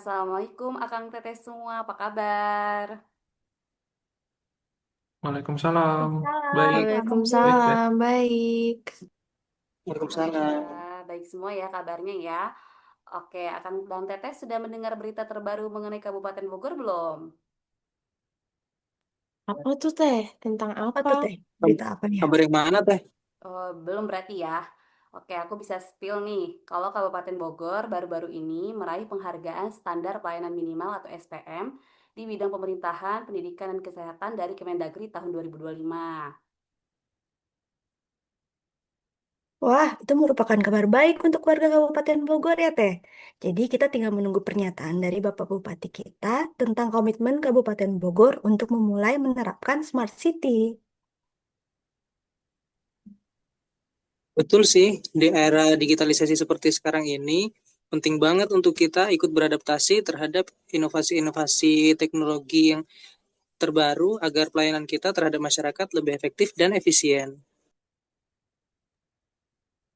Assalamualaikum Akang Teteh semua, apa kabar? Waalaikumsalam. Waalaikumsalam, Baik, selamat sore. baik, baik. Waalaikumsalam, baik. Waalaikumsalam. Alhamdulillah, baik semua ya kabarnya ya. Oke, Akang dan Teteh sudah mendengar berita terbaru mengenai Kabupaten Bogor belum? Apa tuh teh? Tentang Apa apa? tuh teh? Berita apa ya? Kabar yang mana teh? Oh, belum berarti ya. Oke, aku bisa spill nih. Kalau Kabupaten Bogor baru-baru ini meraih penghargaan standar pelayanan minimal atau SPM di bidang pemerintahan, pendidikan, dan kesehatan dari Kemendagri tahun 2025. Wah, itu merupakan kabar baik untuk warga Kabupaten Bogor ya teh. Jadi kita tinggal menunggu pernyataan dari Bapak Bupati kita tentang komitmen Kabupaten Bogor untuk memulai menerapkan Smart City. Betul sih, di era digitalisasi seperti sekarang ini, penting banget untuk kita ikut beradaptasi terhadap inovasi-inovasi teknologi yang terbaru agar pelayanan kita terhadap masyarakat lebih efektif dan efisien.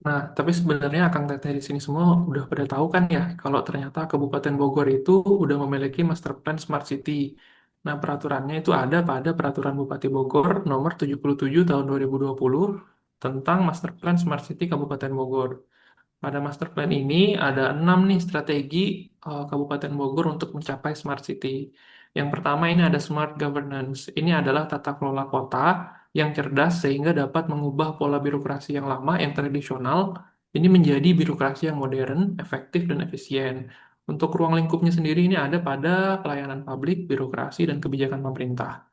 Nah, tapi sebenarnya Kang Teteh di sini semua udah pada tahu kan ya, kalau ternyata Kabupaten Bogor itu udah memiliki Master Plan Smart City. Nah, peraturannya itu ada pada Peraturan Bupati Bogor nomor 77 tahun 2020 tentang Master Plan Smart City Kabupaten Bogor. Pada master plan ini ada 6 nih strategi Kabupaten Bogor untuk mencapai smart city. Yang pertama ini ada smart governance. Ini adalah tata kelola kota yang cerdas sehingga dapat mengubah pola birokrasi yang lama, yang tradisional, ini menjadi birokrasi yang modern, efektif, dan efisien. Untuk ruang lingkupnya sendiri ini ada pada pelayanan publik, birokrasi, dan kebijakan pemerintah.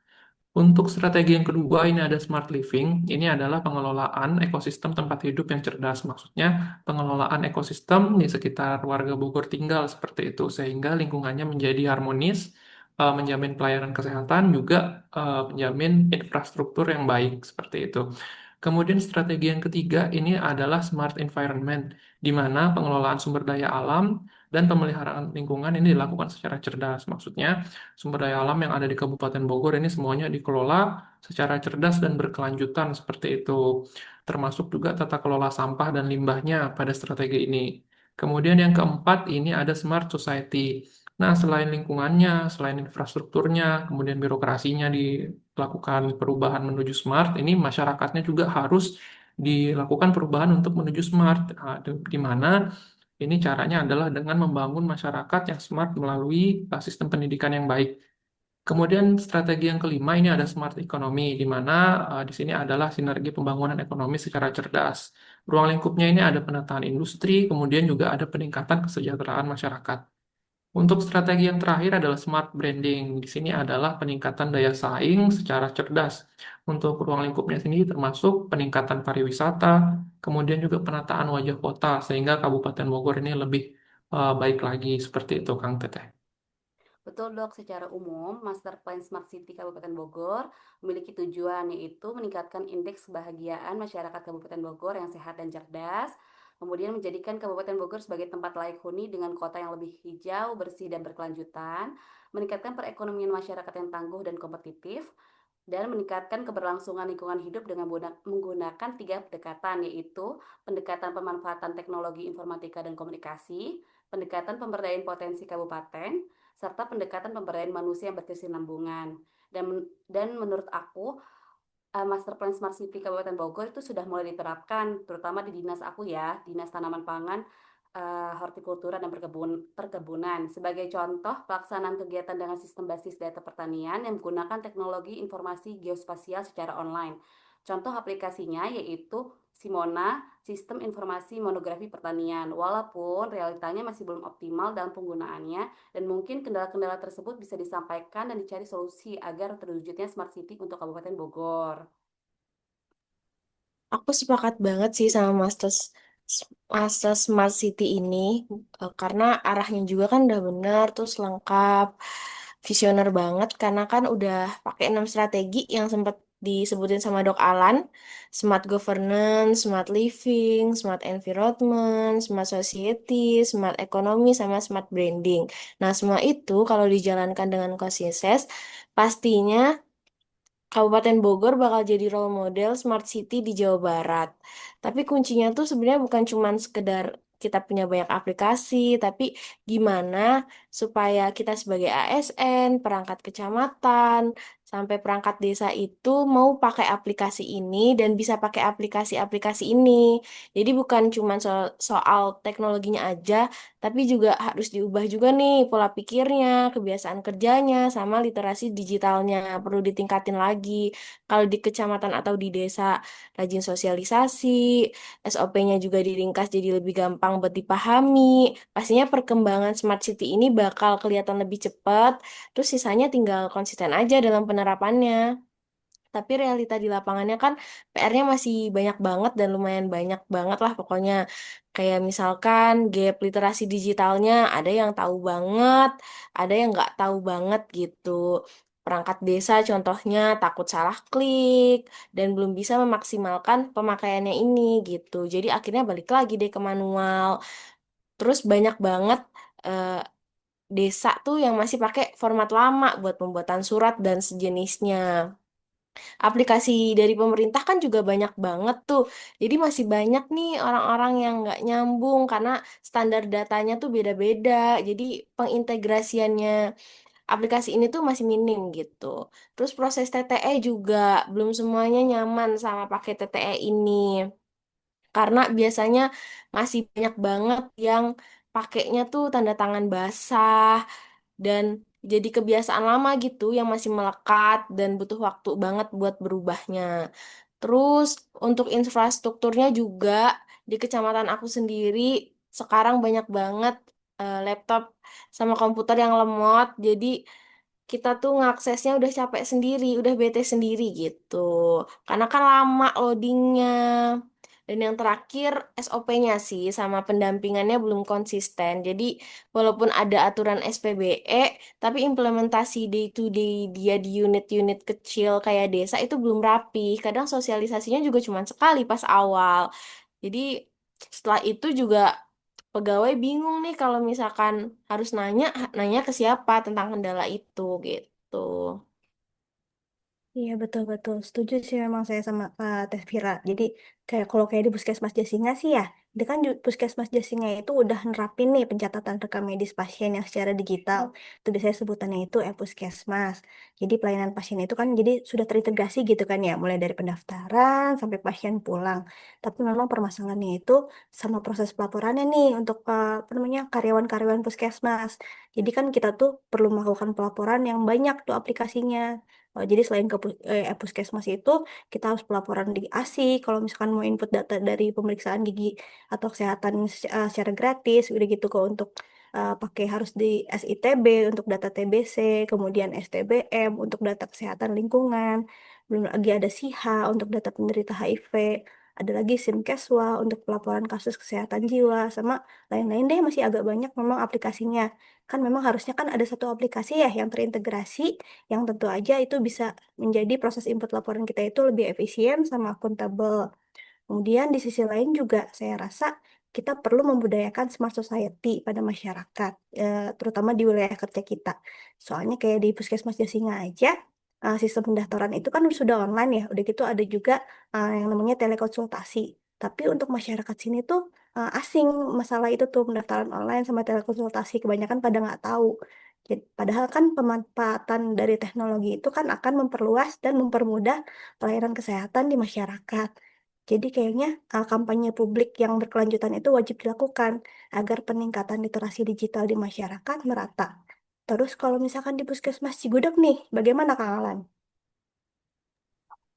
Untuk strategi yang kedua, ini ada smart living. Ini adalah pengelolaan ekosistem tempat hidup yang cerdas. Maksudnya, pengelolaan ekosistem di sekitar warga Bogor tinggal seperti itu, sehingga lingkungannya menjadi harmonis, menjamin pelayanan kesehatan, juga menjamin infrastruktur yang baik seperti itu. Kemudian strategi yang ketiga ini adalah smart environment, di mana pengelolaan sumber daya alam dan pemeliharaan lingkungan ini dilakukan secara cerdas. Maksudnya, sumber daya alam yang ada di Kabupaten Bogor ini semuanya dikelola secara cerdas dan berkelanjutan seperti itu. Termasuk juga tata kelola sampah dan limbahnya pada strategi ini. Kemudian yang keempat ini ada smart society. Nah, selain lingkungannya, selain infrastrukturnya, kemudian birokrasinya dilakukan perubahan menuju smart, ini masyarakatnya juga harus dilakukan perubahan untuk menuju smart. Nah, di mana ini caranya adalah dengan membangun masyarakat yang smart melalui sistem pendidikan yang baik. Kemudian strategi yang kelima ini ada smart economy, di mana di sini adalah sinergi pembangunan ekonomi secara cerdas. Ruang lingkupnya ini ada penataan industri, kemudian juga ada peningkatan kesejahteraan masyarakat. Untuk strategi yang terakhir adalah smart branding. Di sini adalah peningkatan daya saing secara cerdas. Untuk ruang lingkupnya sendiri termasuk peningkatan pariwisata, kemudian juga penataan wajah kota, sehingga Kabupaten Bogor ini lebih baik lagi seperti itu, Kang Teteh. Betul dok, secara umum Master Plan Smart City Kabupaten Bogor memiliki tujuan yaitu meningkatkan indeks kebahagiaan masyarakat Kabupaten Bogor yang sehat dan cerdas, kemudian menjadikan Kabupaten Bogor sebagai tempat layak huni dengan kota yang lebih hijau, bersih, dan berkelanjutan, meningkatkan perekonomian masyarakat yang tangguh dan kompetitif, dan meningkatkan keberlangsungan lingkungan hidup dengan menggunakan tiga pendekatan yaitu pendekatan pemanfaatan teknologi informatika dan komunikasi, pendekatan pemberdayaan potensi kabupaten, serta pendekatan pemberdayaan manusia yang berkesinambungan. Dan menurut aku Master Plan Smart City Kabupaten Bogor itu sudah mulai diterapkan, terutama di dinas aku ya, Dinas Tanaman Pangan, Hortikultura dan Perkebunan. Sebagai contoh, pelaksanaan kegiatan dengan sistem basis data pertanian yang menggunakan teknologi informasi geospasial secara online. Contoh aplikasinya yaitu Simona, Sistem Informasi Monografi Pertanian. Walaupun realitanya masih belum optimal dalam penggunaannya, dan mungkin kendala-kendala tersebut bisa disampaikan dan dicari solusi agar terwujudnya Smart City untuk Kabupaten Bogor. Aku sepakat banget sih sama Master Smart City ini karena arahnya juga kan udah benar terus lengkap, visioner banget karena kan udah pakai 6 strategi yang sempat disebutin sama Dok Alan, smart governance, smart living, smart environment, smart society, smart economy, sama smart branding. Nah, semua itu kalau dijalankan dengan konsisten, pastinya Kabupaten Bogor bakal jadi role model smart city di Jawa Barat. Tapi kuncinya tuh sebenarnya bukan cuma sekedar kita punya banyak aplikasi, tapi gimana supaya kita sebagai ASN, perangkat kecamatan, sampai perangkat desa itu mau pakai aplikasi ini dan bisa pakai aplikasi-aplikasi ini. Jadi bukan cuma soal teknologinya aja, tapi juga harus diubah juga nih pola pikirnya, kebiasaan kerjanya, sama literasi digitalnya. Perlu ditingkatin lagi. Kalau di kecamatan atau di desa, rajin sosialisasi, SOP-nya juga diringkas jadi lebih gampang buat dipahami. Pastinya perkembangan Smart City ini bakal kelihatan lebih cepat, terus sisanya tinggal konsisten aja dalam penerapannya. Tapi realita di lapangannya kan PR-nya masih banyak banget dan lumayan banyak banget lah pokoknya. Kayak misalkan gap literasi digitalnya ada yang tahu banget, ada yang nggak tahu banget gitu. Perangkat desa contohnya takut salah klik dan belum bisa memaksimalkan pemakaiannya ini gitu. Jadi akhirnya balik lagi deh ke manual. Terus banyak banget eh, desa tuh yang masih pakai format lama buat pembuatan surat dan sejenisnya. Aplikasi dari pemerintah kan juga banyak banget tuh. Jadi masih banyak nih orang-orang yang nggak nyambung karena standar datanya tuh beda-beda. Jadi pengintegrasiannya aplikasi ini tuh masih minim gitu. Terus proses TTE juga belum semuanya nyaman sama pakai TTE ini. Karena biasanya masih banyak banget yang pakainya tuh tanda tangan basah dan jadi kebiasaan lama gitu yang masih melekat dan butuh waktu banget buat berubahnya. Terus untuk infrastrukturnya juga di kecamatan aku sendiri sekarang banyak banget laptop sama komputer yang lemot. Jadi kita tuh ngaksesnya udah capek sendiri, udah bete sendiri gitu. Karena kan lama loadingnya. Dan yang terakhir SOP-nya sih sama pendampingannya belum konsisten. Jadi walaupun ada aturan SPBE, tapi implementasi day to day dia di unit-unit kecil kayak desa itu belum rapi. Kadang sosialisasinya juga cuma sekali pas awal. Jadi setelah itu juga pegawai bingung nih kalau misalkan harus nanya, nanya ke siapa tentang kendala itu gitu. Iya betul-betul setuju sih memang saya sama Teh Vira. Jadi kayak kalau kayak di Puskesmas Jasinga sih ya, dia kan Puskesmas Jasinga itu udah nerapin nih pencatatan rekam medis pasien yang secara digital. Itu biasanya sebutannya itu e-Puskesmas. Jadi pelayanan pasien itu kan jadi sudah terintegrasi gitu kan ya, mulai dari pendaftaran sampai pasien pulang. Tapi memang permasalahannya itu sama proses pelaporannya nih untuk apa namanya karyawan-karyawan Puskesmas. Jadi kan kita tuh perlu melakukan pelaporan yang banyak tuh aplikasinya. Jadi selain ke puskesmas itu, kita harus pelaporan di ASI, kalau misalkan mau input data dari pemeriksaan gigi atau kesehatan secara gratis, udah gitu kok untuk pakai harus di SITB untuk data TBC, kemudian STBM untuk data kesehatan lingkungan, belum lagi ada SIHA untuk data penderita HIV, ada lagi SIMKESWA untuk pelaporan kasus kesehatan jiwa, sama lain-lain deh masih agak banyak memang aplikasinya. Kan memang harusnya kan ada satu aplikasi ya yang terintegrasi yang tentu aja itu bisa menjadi proses input laporan kita itu lebih efisien sama akuntabel. Kemudian di sisi lain juga saya rasa kita perlu membudayakan smart society pada masyarakat, terutama di wilayah kerja kita. Soalnya kayak di Puskesmas Jasinga aja, sistem pendaftaran itu kan sudah online ya, udah gitu ada juga yang namanya telekonsultasi. Tapi untuk masyarakat sini tuh asing masalah itu tuh pendaftaran online sama telekonsultasi kebanyakan pada nggak tahu. Jadi, padahal kan pemanfaatan dari teknologi itu kan akan memperluas dan mempermudah pelayanan kesehatan di masyarakat. Jadi kayaknya kampanye publik yang berkelanjutan itu wajib dilakukan agar peningkatan literasi digital di masyarakat merata. Terus kalau misalkan di Puskesmas Cigudeg nih, bagaimana Kang Alan?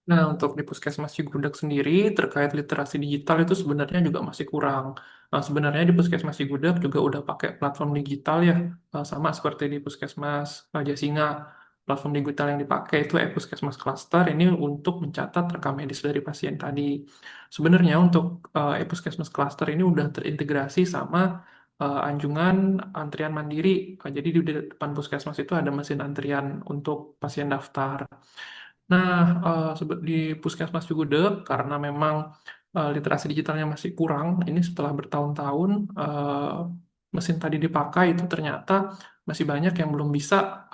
Nah, untuk di Puskesmas Cigudeg sendiri, terkait literasi digital itu sebenarnya juga masih kurang. Nah, sebenarnya di Puskesmas Cigudeg juga udah pakai platform digital ya, sama seperti di Puskesmas Jasinga. Platform digital yang dipakai itu e-Puskesmas Cluster ini untuk mencatat rekam medis dari pasien tadi. Sebenarnya untuk e-Puskesmas Cluster ini udah terintegrasi sama anjungan antrian mandiri. Jadi di depan puskesmas itu ada mesin antrian untuk pasien daftar. Nah, di Puskesmas Cigudeg, karena memang literasi digitalnya masih kurang, ini setelah bertahun-tahun mesin tadi dipakai itu ternyata masih banyak yang belum bisa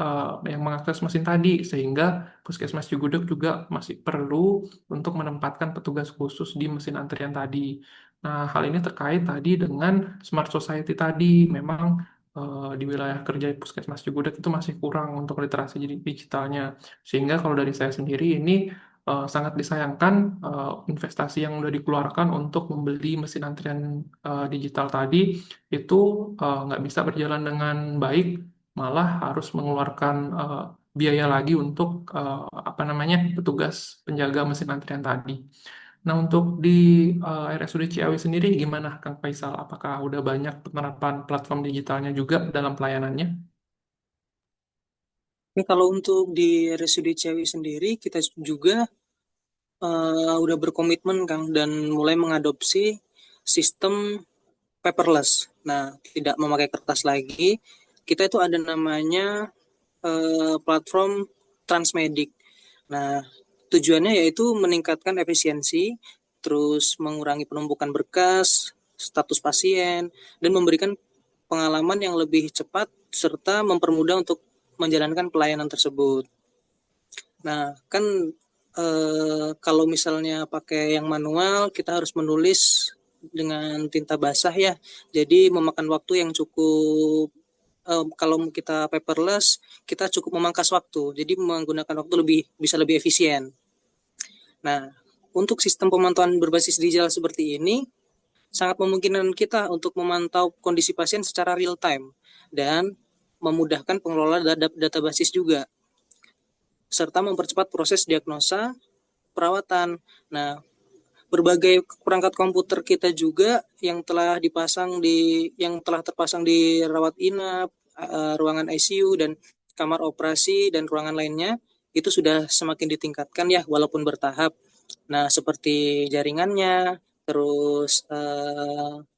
yang mengakses mesin tadi, sehingga Puskesmas Cigudeg juga masih perlu untuk menempatkan petugas khusus di mesin antrian tadi. Nah, hal ini terkait tadi dengan smart society tadi. Memang di wilayah kerja Puskesmas Cigudeg itu masih kurang untuk literasi digitalnya. Sehingga kalau dari saya sendiri ini sangat disayangkan investasi yang sudah dikeluarkan untuk membeli mesin antrian digital tadi itu nggak bisa berjalan dengan baik, malah harus mengeluarkan biaya lagi untuk apa namanya petugas penjaga mesin antrian tadi. Nah, untuk di RSUD Ciawi sendiri gimana, Kang Faisal? Apakah udah banyak penerapan platform digitalnya juga dalam pelayanannya? Ini kalau untuk di RSUD Ciawi sendiri, kita juga udah berkomitmen, Kang, dan mulai mengadopsi sistem paperless. Nah, tidak memakai kertas lagi. Kita itu ada namanya platform Transmedik. Nah, tujuannya yaitu meningkatkan efisiensi, terus mengurangi penumpukan berkas, status pasien, dan memberikan pengalaman yang lebih cepat serta mempermudah untuk menjalankan pelayanan tersebut. Nah, kan kalau misalnya pakai yang manual, kita harus menulis dengan tinta basah ya. Jadi memakan waktu yang cukup. Kalau kita paperless, kita cukup memangkas waktu. Jadi menggunakan waktu bisa lebih efisien. Nah, untuk sistem pemantauan berbasis digital seperti ini sangat memungkinkan kita untuk memantau kondisi pasien secara real time dan memudahkan pengelola data basis juga, serta mempercepat proses diagnosa perawatan. Nah, berbagai perangkat komputer kita juga yang telah terpasang di rawat inap, ruangan ICU dan kamar operasi dan ruangan lainnya itu sudah semakin ditingkatkan ya, walaupun bertahap. Nah, seperti jaringannya, terus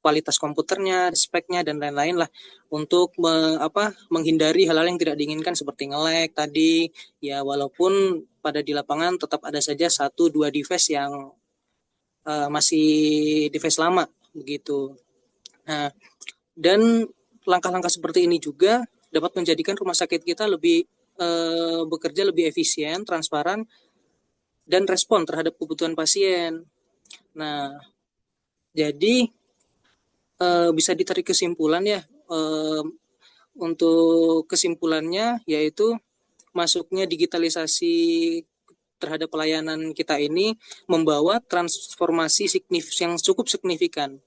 kualitas komputernya, speknya dan lain-lain lah, untuk menghindari hal-hal yang tidak diinginkan seperti nge-lag tadi ya, walaupun pada di lapangan tetap ada saja 1-2 device yang masih device lama begitu. Nah, dan langkah-langkah seperti ini juga dapat menjadikan rumah sakit kita bekerja lebih efisien, transparan, dan respon terhadap kebutuhan pasien. Nah, jadi bisa ditarik kesimpulan ya. Untuk kesimpulannya yaitu masuknya digitalisasi terhadap pelayanan kita ini membawa transformasi yang cukup signifikan.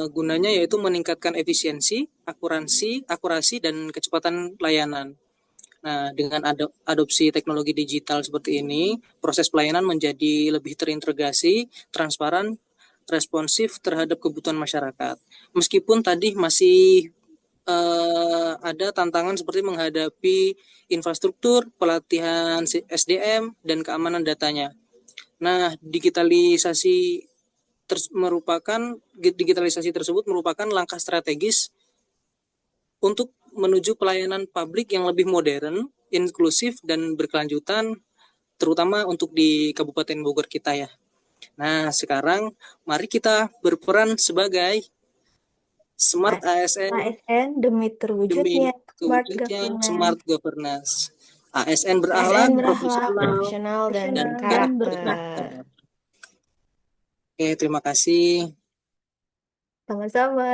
Gunanya yaitu meningkatkan efisiensi, akurasi, dan kecepatan layanan. Nah, dengan adopsi teknologi digital seperti ini, proses pelayanan menjadi lebih terintegrasi, transparan, responsif terhadap kebutuhan masyarakat. Meskipun tadi masih ada tantangan seperti menghadapi infrastruktur, pelatihan SDM, dan keamanan datanya. Nah, digitalisasi tersebut merupakan langkah strategis untuk menuju pelayanan publik yang lebih modern, inklusif, dan berkelanjutan, terutama untuk di Kabupaten Bogor kita ya. Nah, sekarang mari kita berperan sebagai Smart ASN demi terwujudnya Smart Governance. ASN berakhlak, profesional, dan berkarakter. Oke, terima kasih. Sama-sama.